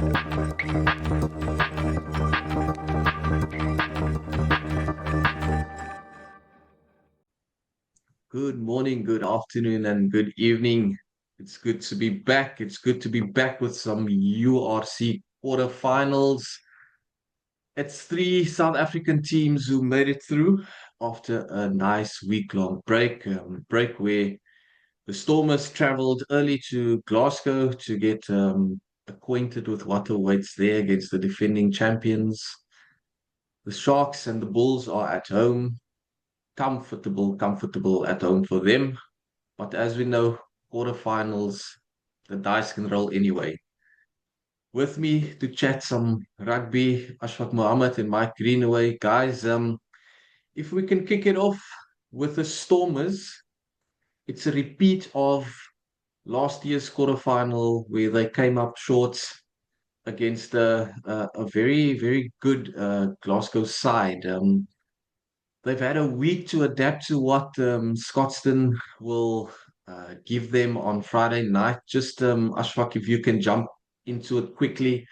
Good morning, good afternoon, and good evening. It's good to be back. It's good to be back with some URC quarterfinals. It's three South African teams who made it through after a nice week-long break where the Stormers traveled early to Glasgow to get acquainted with what awaits there against the defending champions. The Sharks and the Bulls are at home, comfortable at home for them. But as we know, quarterfinals, the dice can roll anyway. With me to chat some rugby, Ashfaq Mohammed and Mike Greenaway. Guys, if we can kick it off with the Stormers, it's a repeat of last year's quarterfinal where they came up short against a very good Glasgow side. They've had a week to adapt to what Scotstoun will give them on Friday night. Just Ashfaq, if you can jump into it quickly.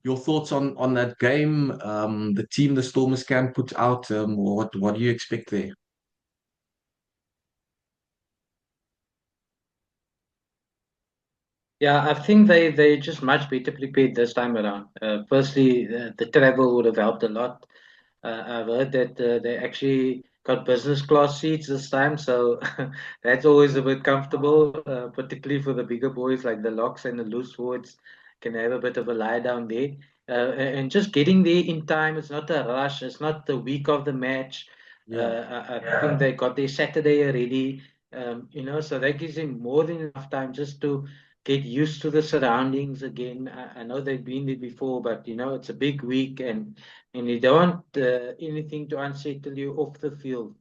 Your thoughts on that game, the team the Stormers can put out. What do you expect there? Yeah, I think they just much better prepared this time around. Firstly, the travel would have helped a lot. I've heard that they actually got business class seats this time, so that's always a bit comfortable, particularly for the bigger boys like the locks and the loose forwards can have a bit of a lie down there. And just getting there in time, it's not a rush, it's not the week of the match. Yeah. I think they got their Saturday already, so that gives them more than enough time just to get used to the surroundings again. I know they've been there before, but it's a big week and you don't want anything to unsettle you off the field.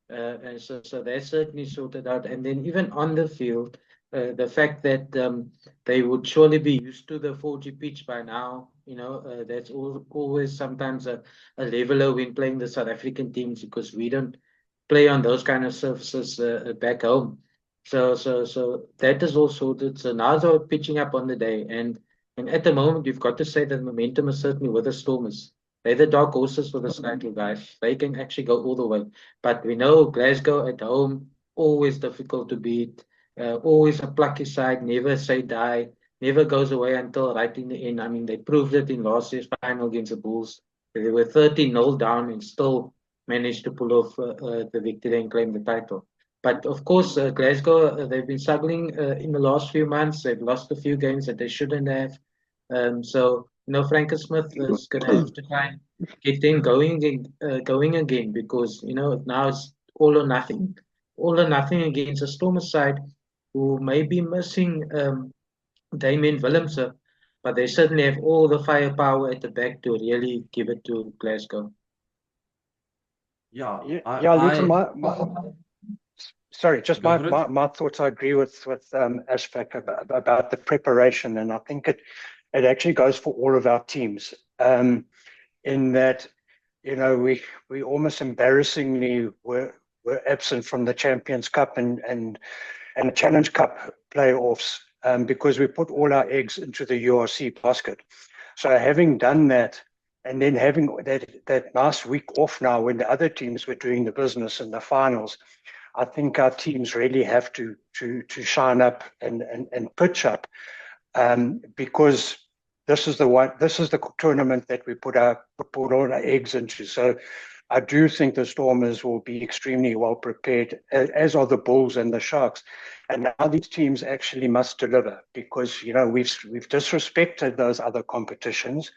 And so that's certainly sorted out. And then even on the field, the fact that they would surely be used to the 4G pitch by now, that's always sometimes a leveler when playing the South African teams because we don't play on those kind of surfaces back home. So that is all sorted. So now they're pitching up on the day, and at the moment you've got to say that momentum is certainly with the Stormers. They're the dark horses for this title, guys. They can actually go all the way. But we know Glasgow at home always difficult to beat. Always a plucky side. Never say die. Never goes away until right in the end. I mean, they proved it in last year's final against the Bulls. They were 13-0 down and still managed to pull off the victory and claim the title. But of course, Glasgow, they've been struggling in the last few months. They've lost a few games that they shouldn't have. So Frank Smith is going to have to try and get them going again because, now it's all or nothing against a Stormer side who may be missing Damien Willemse, but they certainly have all the firepower at the back to really give it to Glasgow. Yeah, Yeah, I, yeah, Luton, I sorry, just go my, for it. my, my thoughts. I agree with Ashfaq about the preparation, and I think it actually goes for all of our teams. In that, we almost embarrassingly were absent from the Champions Cup and the Challenge Cup playoffs because we put all our eggs into the URC basket. So having done that, and then having that nice week off now when the other teams were doing the business in the finals, I think our teams really have to shine up and pitch up because this is the tournament that we put all our eggs into. So I do think the Stormers will be extremely well prepared, as are the Bulls and the Sharks. And now these teams actually must deliver because we've disrespected those other competitions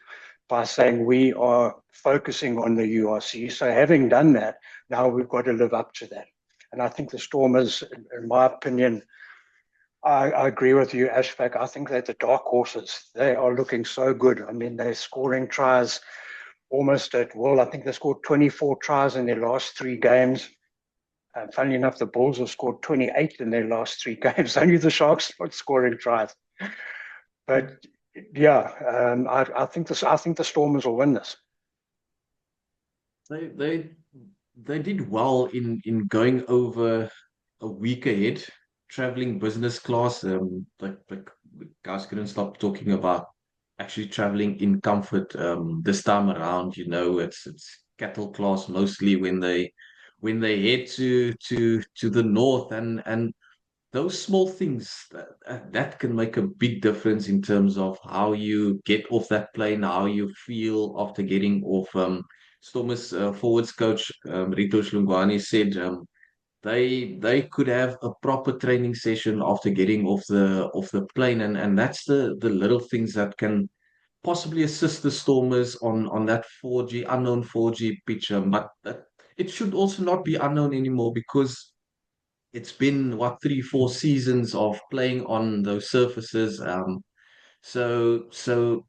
by saying we are focusing on the URC. So having done that, now we've got to live up to that. And I think the Stormers, in my opinion, I agree with you, Ashfaq. I think that the dark horses, they are looking so good. I mean, they're scoring tries almost at will. I think they scored 24 tries in their last three games. Funnily enough, the Bulls have scored 28 in their last three games. Only the Sharks not scoring tries. But yeah, I think the Stormers will win this. They they they did well in going over a week ahead, traveling business class. Like guys couldn't stop talking about actually traveling in comfort this time around. It's cattle class mostly when they head to the north, and those small things that can make a big difference in terms of how you get off that plane, how you feel after getting off. Stormers forwards coach Rito Shlungwani said they could have a proper training session after getting off the plane, and that's the little things that can possibly assist the Stormers on that 4G unknown 4G pitch. But it should also not be unknown anymore, because it's been what, 3 4 seasons of playing on those surfaces. So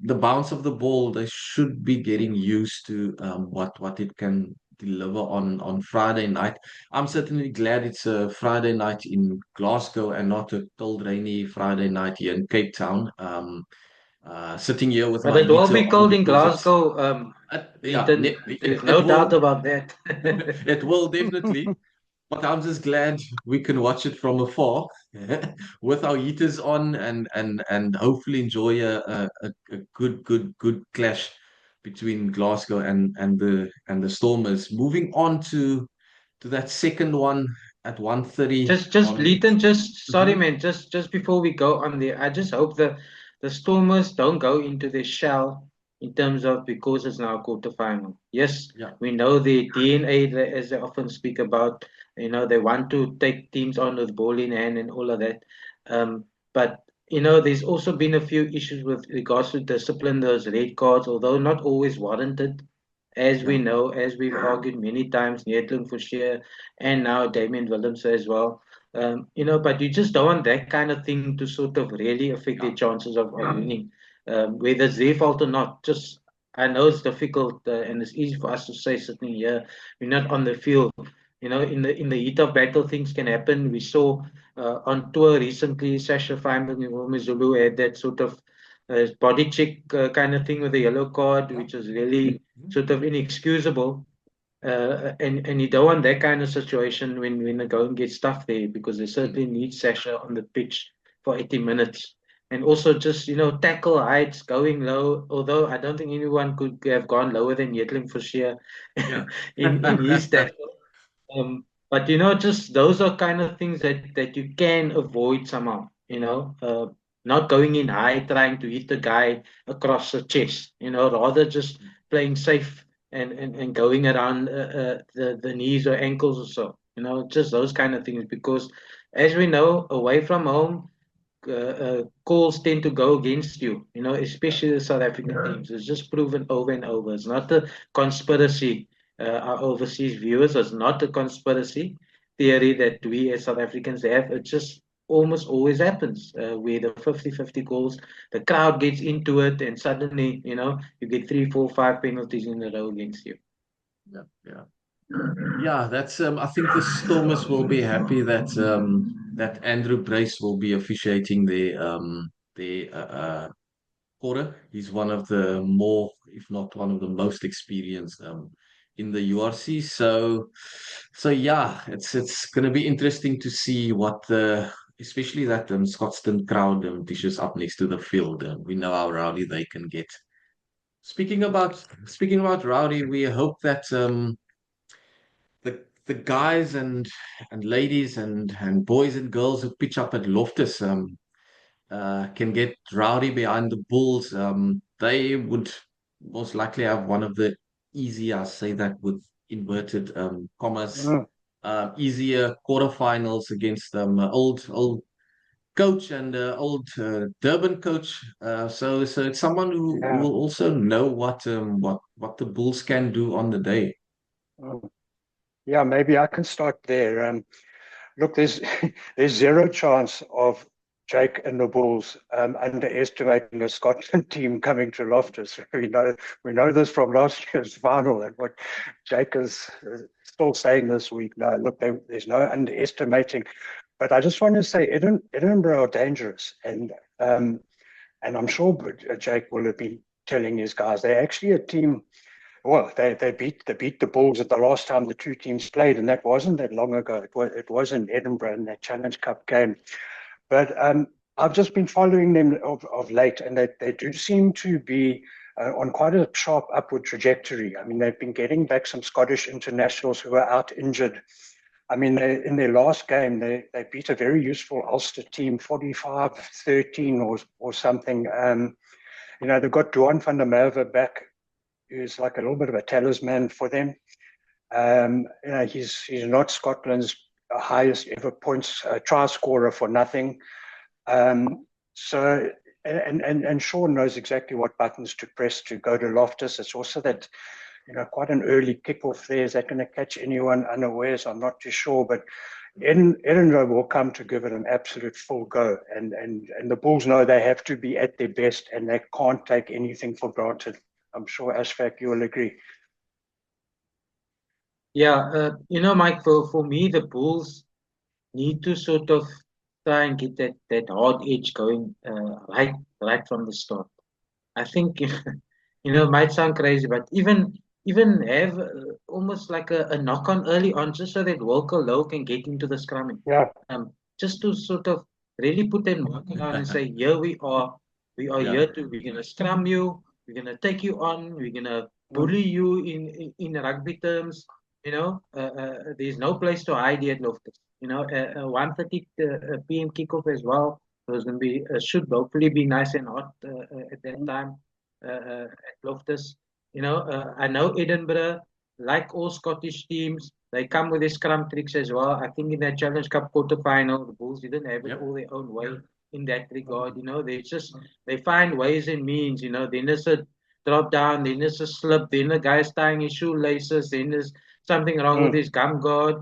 the bounce of the ball, they should be getting used to what it can deliver on Friday night. I'm certainly glad it's a Friday night in Glasgow and not a cold, rainy Friday night here in Cape Town. Sitting here with But my it will heater be on cold in because it's Glasgow, yeah, Ethan. There's no it doubt will about that. it will definitely. But I'm just glad we can watch it from afar with our heaters on, and hopefully enjoy a good clash between Glasgow and the Stormers. Moving on to that second one at 1:30 Just on. Ethan, just sorry, Mhm. man. Just before we go on there, I just hope the Stormers don't go into their shell in terms of, because it's now quarterfinal. Yes, Yeah, we know the DNA, as they often speak about. They want to take teams on with ball in hand and all of that. But there's also been a few issues with regards to discipline, those red cards, although not always warranted, as we yeah, know, as we've argued many times, Neertling Forshire and now Damien Willemse as well. But you just don't want that kind of thing to sort of really affect yeah, their chances of winning, whether it's their fault or not. Just, I know it's difficult, and it's easy for us to say sitting here, we're not on the field. In the heat of battle, things can happen. We saw on tour recently, Sasha Feinberg and Zulu had that sort of body check kind of thing with a yellow card, yeah. which was really Mhm. sort of inexcusable. And you don't want that kind of situation when the going gets tough there, because they Mm. certainly need Sasha on the pitch for 80 minutes. And also just, tackle heights, going low, although I don't think anyone could have gone lower than Yetling for sure Yeah. in his tackle. But just those are kind of things that you can avoid somehow. Not going in high, trying to hit the guy across the chest. Rather just playing safe and going around the knees or ankles or so. Just those kind of things, because as we know, away from home, calls tend to go against you, Yeah. especially the South African teams. It's just proven over and over. It's not a conspiracy. Our overseas viewers, it's not a conspiracy theory that we as South Africans have. It just almost always happens, where the 50-50 goals, the crowd gets into it, and suddenly, you get 3, 4, 5 penalties in a row against you. Yeah. Yeah. Yeah, that's I think the Stormers will be happy that Andrew Brace will be officiating the quarter. He's one of the more, if not one of the most experienced in the URC. So yeah, it's gonna be interesting to see what especially that Scotstoun crowd dishes up next to the field. We know how rowdy they can get. Speaking about rowdy, we hope that the guys and ladies and boys and girls who pitch up at Loftus can get rowdy behind the Bulls. They would most likely have one of the easier, I say that with inverted commas, Mm, easier quarterfinals against old coach and old Durban coach. So it's someone who yeah. will also know what the Bulls can do on the day. Mm. Yeah, maybe I can start there. Look, there's there's zero chance of Jake and the Bulls underestimating a Scotland team coming to Loftus. We know this from last year's final, and what Jake is still saying this week. No, look, there's no underestimating. But I just want to say, Edinburgh are dangerous, and I'm sure Jake will have been telling his guys they're actually a team. Well, they beat the Bulls at the last time the two teams played, and that wasn't that long ago. It was in Edinburgh in that Challenge Cup game. But I've just been following them of late, and they do seem to be on quite a sharp upward trajectory. I mean, they've been getting back some Scottish internationals who are out injured. I mean, in their last game, they beat a very useful Ulster team, 45-13 or something. They've got Duan van der Merwe back, who's like a little bit of a talisman for them. He's not Scotland's highest ever points try scorer for nothing. So and Sean knows exactly what buttons to press to go to Loftus. It's also that quite an early kickoff there. Is that going to catch anyone unawares? I'm not too sure, but Edinburgh will come to give it an absolute full go, and the Bulls know they have to be at their best, and they can't take anything for granted. I'm sure Ashfaq, you will agree. Yeah, Mike, for me, the Bulls need to sort of try and get that hard edge going right from the start. I think it might sound crazy, but even have almost like a knock on early on, just so that Walker Low can get into the scrumming. Yeah. Just to sort of really put that marker down and say, here we are Yeah. we're gonna scrum you, we're gonna take you on, we're gonna bully you in rugby terms. There's no place to hide yet, Loftus. 1:30 p.m. kickoff as well. So it's going to be should hopefully be nice and hot at that time at Loftus. I know Edinburgh, like all Scottish teams, they come with their scrum tricks as well. I think in that Challenge Cup quarter-final, the Bulls didn't have it all their own way in that regard. They find ways and means. Then there's a drop down, then there's a slip, then the guy's tying his shoelaces, then there's something wrong with his gum guard.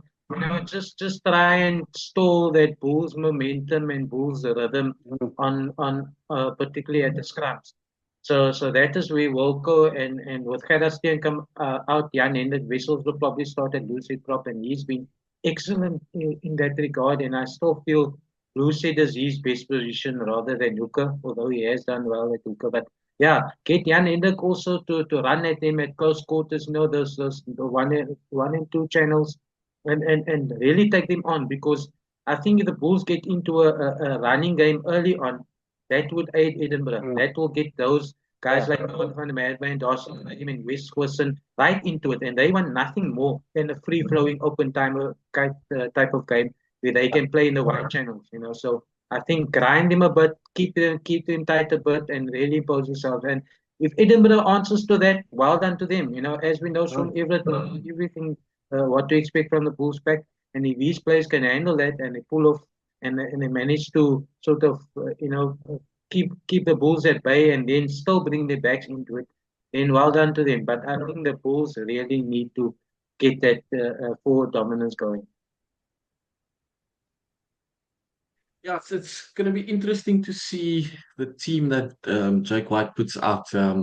Just try and stall that Bulls momentum and Bulls rhythm on particularly at the scrums. So that is where Wilco and with Gerasteen come out, Jan Hendrik Wessels will probably start at Lucid prop, and he's been excellent in that regard. And I still feel Lucid is his best position rather than Hooker, although he has done well at Hooker. But yeah, get Jan Hendrik also to run at them at close quarters, those the one and two channels, and really take them on, because I think if the Bulls get into a running game early on, that would aid Edinburgh. That will get those guys like Van der Merwe and Dawson and West Wilson right into it, and they want nothing more than a free-flowing, open type of game where they can play in the wide channels. So I think grind them a bit, keep them tight a bit, and really impose yourself. And if Edinburgh answers to that, well done to them. As we know from everything, what to expect from the Bulls pack, and if these players can handle that and they pull off and they manage to sort of keep the Bulls at bay and then still bring their backs into it, then well done to them. But I think the Bulls really need to get that forward dominance going. Yeah, it's going to be interesting to see the team that Jake White puts out. I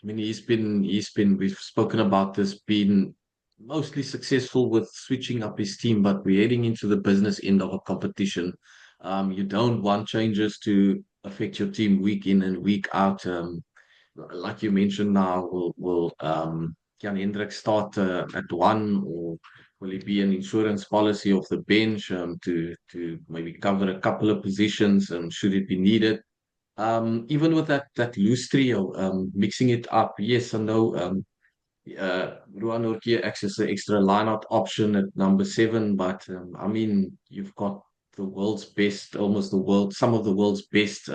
mean, we've spoken about this, been mostly successful with switching up his team, but we're heading into the business end of a competition. You don't want changes to affect your team week in and week out. Like you mentioned now, will Jan Hendrik start at one, or will it be an insurance policy off the bench to maybe cover a couple of positions should it be needed? Even with that loose trio, mixing it up, yes and no. Ruan Nortje acts as an extra line-out option at number 7, but I mean, you've got the world's best, some of the world's best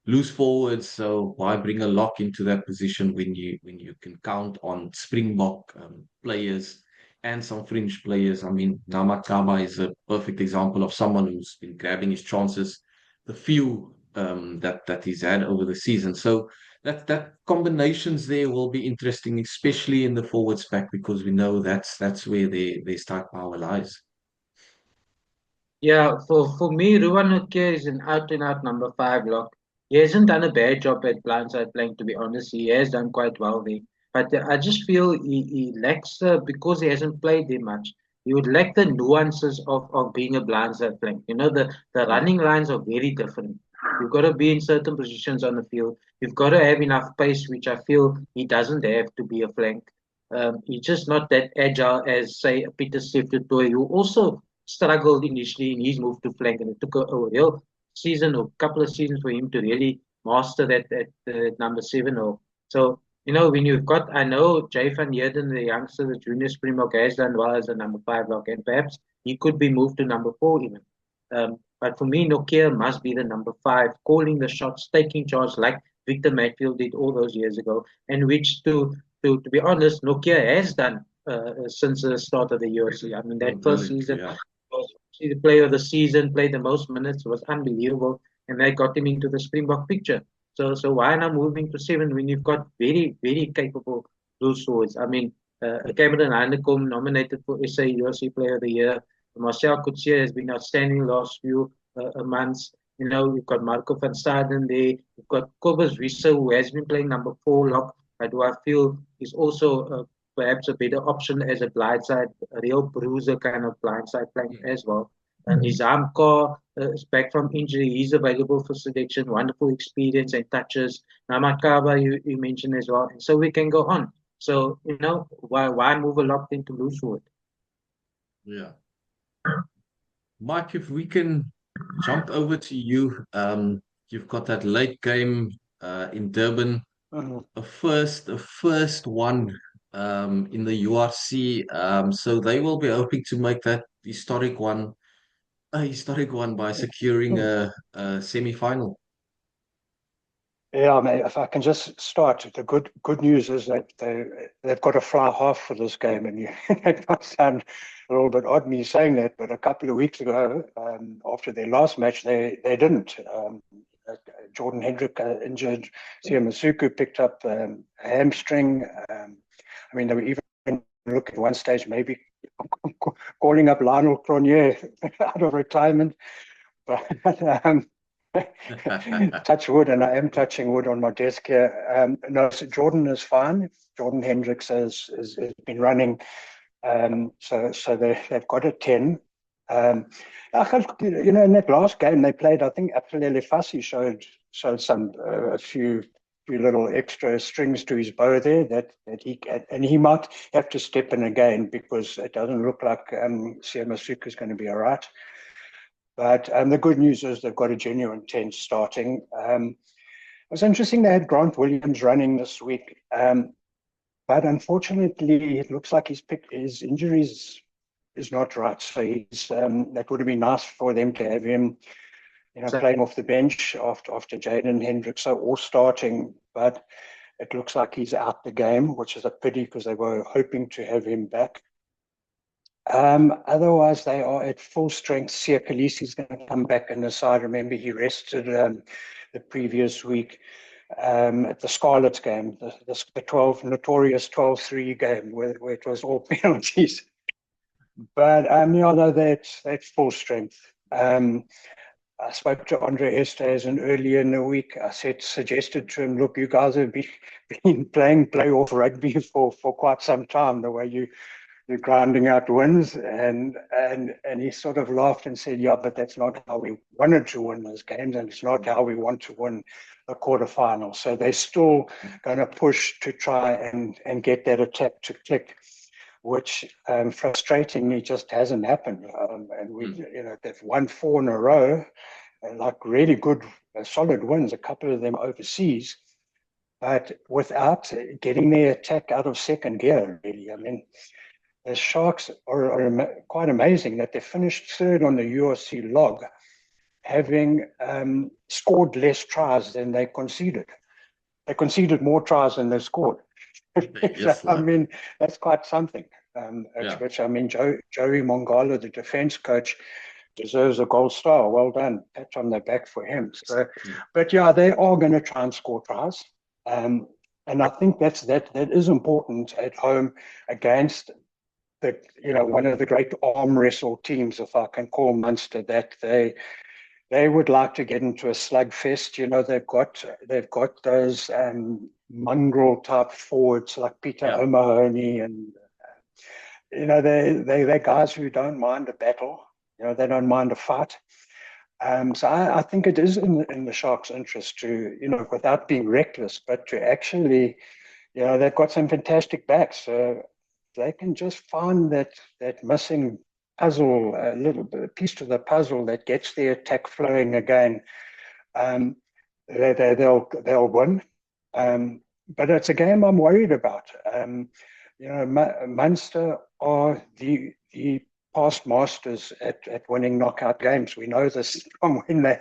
loose forwards. So why bring a lock into that position when you can count on Springbok players and some fringe players? I mean, Namakaba is a perfect example of someone who's been grabbing his chances, the few that he's had over the season. So that combinations there will be interesting, especially in the forwards pack, because we know that's where their star power lies. Yeah, for me, Ruan Nortje is an out-and-out number 5 lock. He hasn't done a bad job at blindside playing, to be honest. He has done quite well there. But I just feel he lacks, because he hasn't played there much, he would lack the nuances of being a blindside flank. The running lines are very different. You've got to be in certain positions on the field. You've got to have enough pace, which I feel he doesn't have to be a flank. He's just not that agile as, say, Peter Seftotoy, who also struggled initially in his move to flank, and it took a real season or couple of seasons for him to really master that number 7 or so. When you've got, I know Jay van Heerden, the youngster, the junior Springbok, has done well as a number 5 lock, and perhaps he could be moved to number 4 even. But for me, Nokia must be the number 5, calling the shots, taking charge like Victor Matfield did all those years ago, and which to be honest, Nokia has done since the start of the URC. I mean, that first season was the player of the season, played the most minutes, was unbelievable, and they got him into the Springbok picture. So why not moving to 7 when you've got very, very capable blue swords? I mean, Cameron Heinekom nominated for SA URC Player of the Year. Marcel Coetzee has been outstanding last few months. You've got Marco van Staden there. You've got Kobus Wiese, who has been playing number 4 lock, but who I feel is also perhaps a better option as a blindside, a real bruiser kind of blindside playing as well. And Nizam Kaur is back from injury. He's available for selection. Wonderful experience and touches. Namakaba, you mentioned as well. And so we can go on. So, why move a lock into loosewood? Yeah. Mike, if we can jump over to you. You've got that late game in Durban, a first one in the URC. So they will be hoping to make that historic one by securing a semi-final. Yeah, mate, if I can just start, the good news is that they've got a fly half for this game, and it might sound a little bit odd me saying that, but a couple of weeks ago, after their last match, they didn't. Jordan Hendrick injured, Sia Masuku picked up a hamstring. I mean, they were even looking at one stage maybe calling up Lionel Cronje out of retirement, but. Touch wood, and I am touching wood on my desk here. No, so Jordan is fine. Jordan Hendricks has been running, so they've got a 10. In that last game they played, I think Aphelele Fassi showed some a few little extra strings to his bow there that he might have to step in again, because it doesn't look like Sia Masuku is going to be all right. But the good news is they've got a genuine 10 starting. It was interesting they had Grant Williams running this week, but unfortunately it looks like his injuries is not right. So that would have been nice for them to have him, playing off the bench after Jaden Hendricks or starting. But it looks like he's out the game, which is a pity because they were hoping to have him back. Otherwise, they are at full strength. Sia Khaleesi is going to come back in the side. Remember, he rested the previous week at the Scarlets game, the notorious 12-3 game where it was all penalties. But that's full strength. I spoke to Andre Esters earlier in the week. I suggested to him, look, you guys have been playing playoff rugby for quite some time, the way you're grinding out wins, and he sort of laughed and said, yeah, but that's not how we wanted to win those games, and it's not how we want to win a quarterfinal. So they're still going to push to try and get that attack to click, which frustratingly just hasn't happened. And they've won 4 in a row, like really good, solid wins, a couple of them overseas, but without getting their attack out of second gear, really. I mean, the Sharks are quite amazing that they finished 3rd on the URC log, having scored less tries than they conceded. They conceded more tries than they scored. I mean, that's quite something. Which, I mean, Joey Mongala, the defense coach, deserves a gold star. Well done. Pat on the back for him. So, but yeah, they are going to try and score tries. And I think that is important at home against one of the great arm wrestle teams, if I can call Munster that. They would like to get into a slugfest. They've got those mongrel type forwards like Peter O'Mahony, and they're guys who don't mind a battle. They don't mind a fight. So I think it is in the Sharks' interest to, without being reckless, but to actually, they've got some fantastic backs. So they can just find that missing puzzle, a little piece to the puzzle that gets the attack flowing again, they'll win. But it's a game I'm worried about. Munster are the past masters at winning knockout games. We know this from when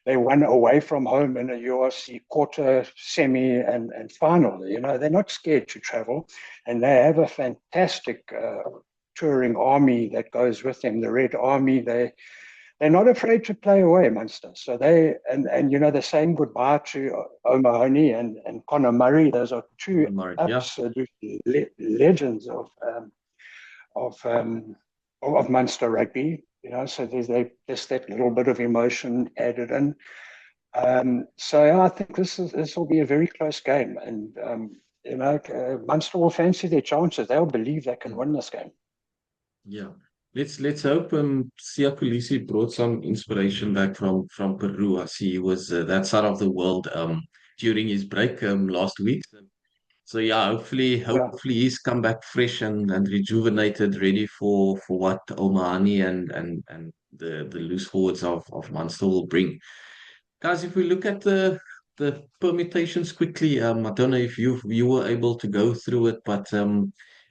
they won away from home in a URC quarter, semi, and final. They're not scared to travel, and they have a fantastic touring army that goes with them. The Red Army, they're not afraid to play away, Munster. So they're saying goodbye to O'Mahony and Conor Murray. Those are two absolute legends of Munster rugby. So there's that little bit of emotion added in. So I think this will be a very close game, and Munster will fancy their chances. They'll believe they can win this game. Yeah. Let's hope Siya Kolisi brought some inspiration back from Peru. I see he was that side of the world during his break last week. So yeah, hopefully he's come back fresh and rejuvenated, ready for what Omani and the loose forwards of Munster will bring. Guys, if we look at the permutations quickly, I don't know if you were able to go through it, but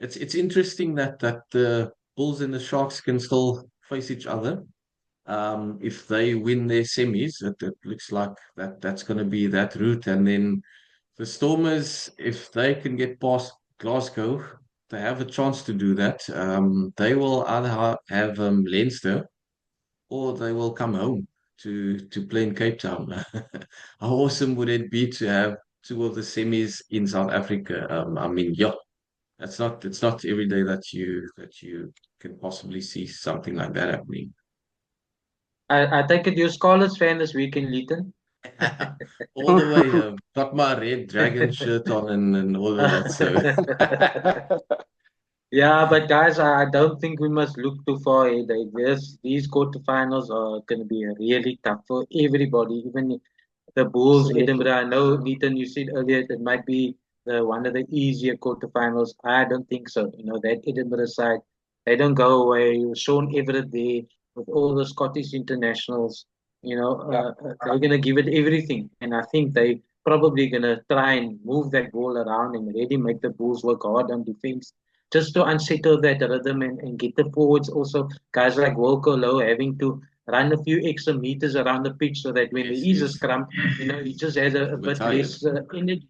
it's interesting that the Bulls and the Sharks can still face each other. If they win their semis, it looks like that's going to be that route. And then the Stormers, if they can get past Glasgow, they have a chance to do that. They will either have Leinster or they will come home to play in Cape Town. How awesome would it be to have two of the semis in South Africa? I mean, yeah, it's not every day that you can possibly see something like that happening. I take it you're Scarlets fan this weekend, Leighton. All the way, got my red dragon shirt on and all of that. So Yeah, but guys, I don't think we must look too far ahead. These quarterfinals are going to be really tough for everybody, even the Bulls, Edinburgh. I know, Leighton, you said earlier it might be one of the easier quarterfinals. I don't think so. That Edinburgh side, they don't go away. Sean Everett there with all the Scottish internationals. They're going to give it everything, and I think they probably going to try and move that ball around and really make the Bulls work hard on defense just to unsettle that rhythm and get the forwards also, guys like Walker Low having to run a few extra meters around the pitch so that when there is a scrum, he just has a bit less energy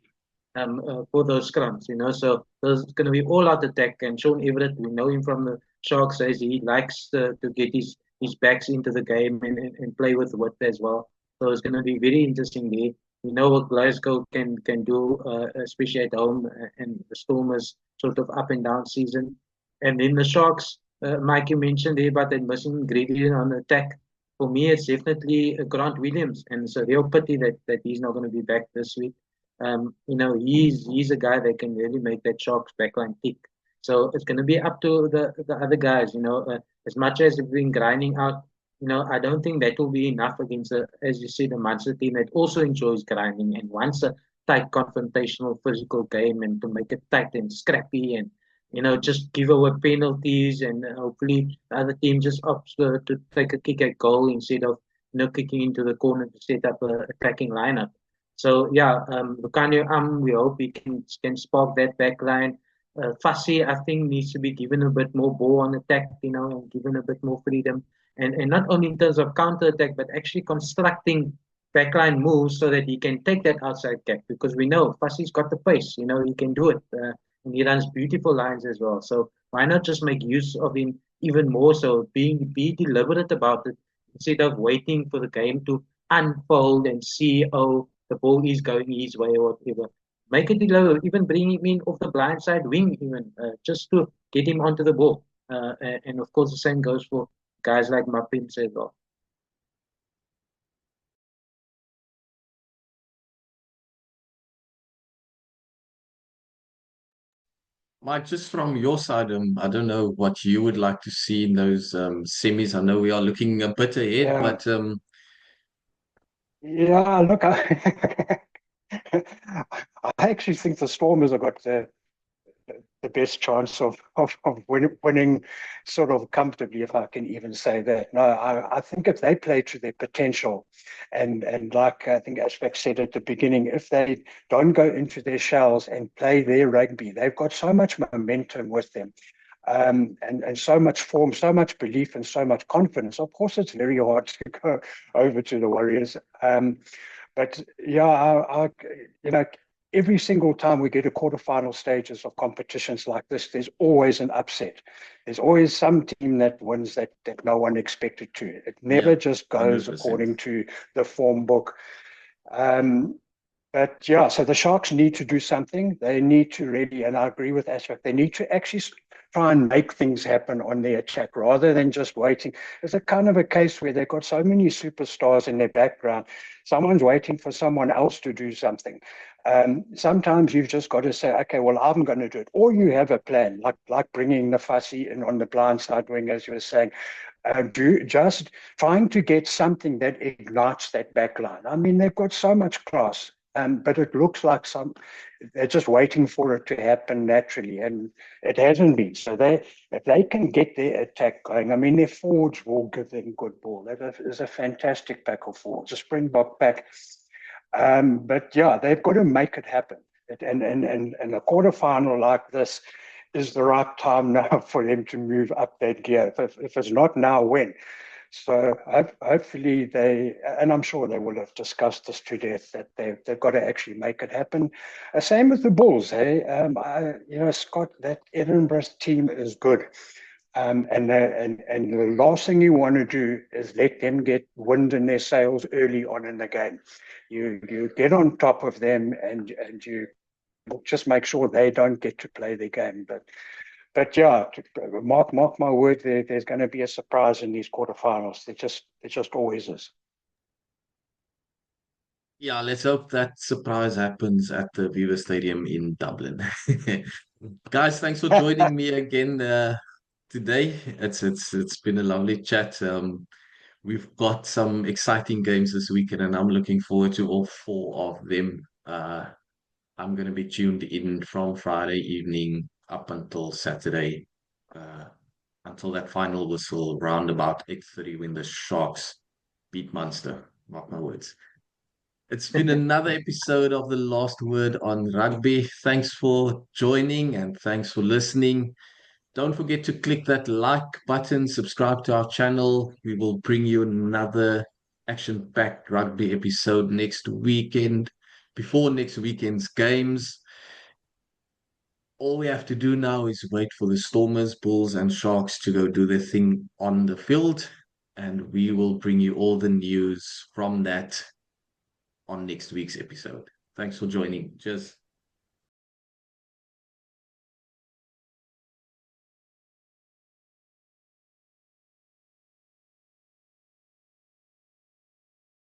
for those scrums, So there's going to be all-out attack. And Sean Everett, we know him from the Sharks, says he likes to get his backs into the game and play with width as well. So it's going to be very interesting there. We know what Glasgow can do, especially at home, and the Stormers sort of up and down season. And then the Sharks, Mike, you mentioned there about that missing ingredient on attack. For me, it's definitely Grant Williams, and it's a real pity that he's not going to be back this week. He's a guy that can really make that Sharks backline tick. So it's going to be up to the other guys. As much as they've been grinding out, I don't think that will be enough against, as you see, the Munster team that also enjoys grinding and wants a tight, confrontational, physical game, and to make it tight and scrappy and just give away penalties, and hopefully the other team just opts to take a kick at goal instead of kicking into the corner to set up a attacking lineup. So yeah, Lucanio we hope he can spark that back line. Fussy, I think, needs to be given a bit more ball on attack, and given a bit more freedom. And not only in terms of counter attack, but actually constructing backline moves so that he can take that outside gap, because we know Fussy's got the pace, he can do it. And he runs beautiful lines as well. So why not just make use of him even more so, be deliberate about it instead of waiting for the game to unfold and see, oh, the ball is going his way or whatever. Make it deliberate, even bring him in off the blind side wing, even just to get him onto the ball. And of course, the same goes for guys like Mapimps as well. Mike, just from your side, I don't know what you would like to see in those semis. I know we are looking a bit ahead, but yeah, look, I actually think the Stormers have got the best chance of winning sort of comfortably, if I can even say that. No, I think if they play to their potential, and like I think Ashbeck said at the beginning, if they don't go into their shells and play their rugby, they've got so much momentum with them. And so much form, so much belief, and so much confidence. Of course, it's very hard to go over to the Warriors. But yeah, you know, every single time we get to quarterfinal stages of competitions like this, there's always an upset. There's always some team that wins that no one expected to. It never just goes 100%. according to the form book. But yeah, so the Sharks need to do something. They need to really, and I agree with Ashfaq, they need to actually try and make things happen on their attack rather than just waiting. It's a kind of a case where they've got so many superstars in their background. Someone's waiting for someone else to do something. Sometimes you've just got to say, okay, well, I'm going to do it. Or you have a plan, like bringing the fussy in on the blind side wing, as you were saying. Just trying to get something that ignites that back line. I mean, they've got so much class. But it looks like they're just waiting for it to happen naturally, and it hasn't been. So if they can get their attack going, I mean, their forwards will give them good ball. That is a fantastic pack of forwards, a Springbok pack. But yeah, they've got to make it happen. And a quarterfinal like this is the right time now for them to move up that gear. If it's not now, when? So hopefully and I'm sure they will have discussed this to death, that they've got to actually make it happen. Same with the Bulls, hey? Scott, that Edinburgh team is good. And the last thing you want to do is let them get wind in their sails early on in the game. You get on top of them and you just make sure they don't get to play their game. But yeah, mark my word, there's going to be a surprise in these quarterfinals. It just always is. Yeah, let's hope that surprise happens at the Viva Stadium in Dublin. Guys, thanks for joining me again today. It's been a lovely chat. We've got some exciting games this weekend, and I'm looking forward to all four of them. I'm going to be tuned in from Friday evening up until Saturday, until that final whistle round about 8:30 when the Sharks beat Munster. Mark my words. It's been another episode of The Last Word on Rugby. Thanks for joining and thanks for listening. Don't forget to click that like button, subscribe to our channel. We will bring you another action-packed rugby episode next weekend, before next weekend's games. All we have to do now is wait for the Stormers, Bulls, and Sharks to go do their thing on the field, and we will bring you all the news from that on next week's episode. Thanks for joining. Cheers.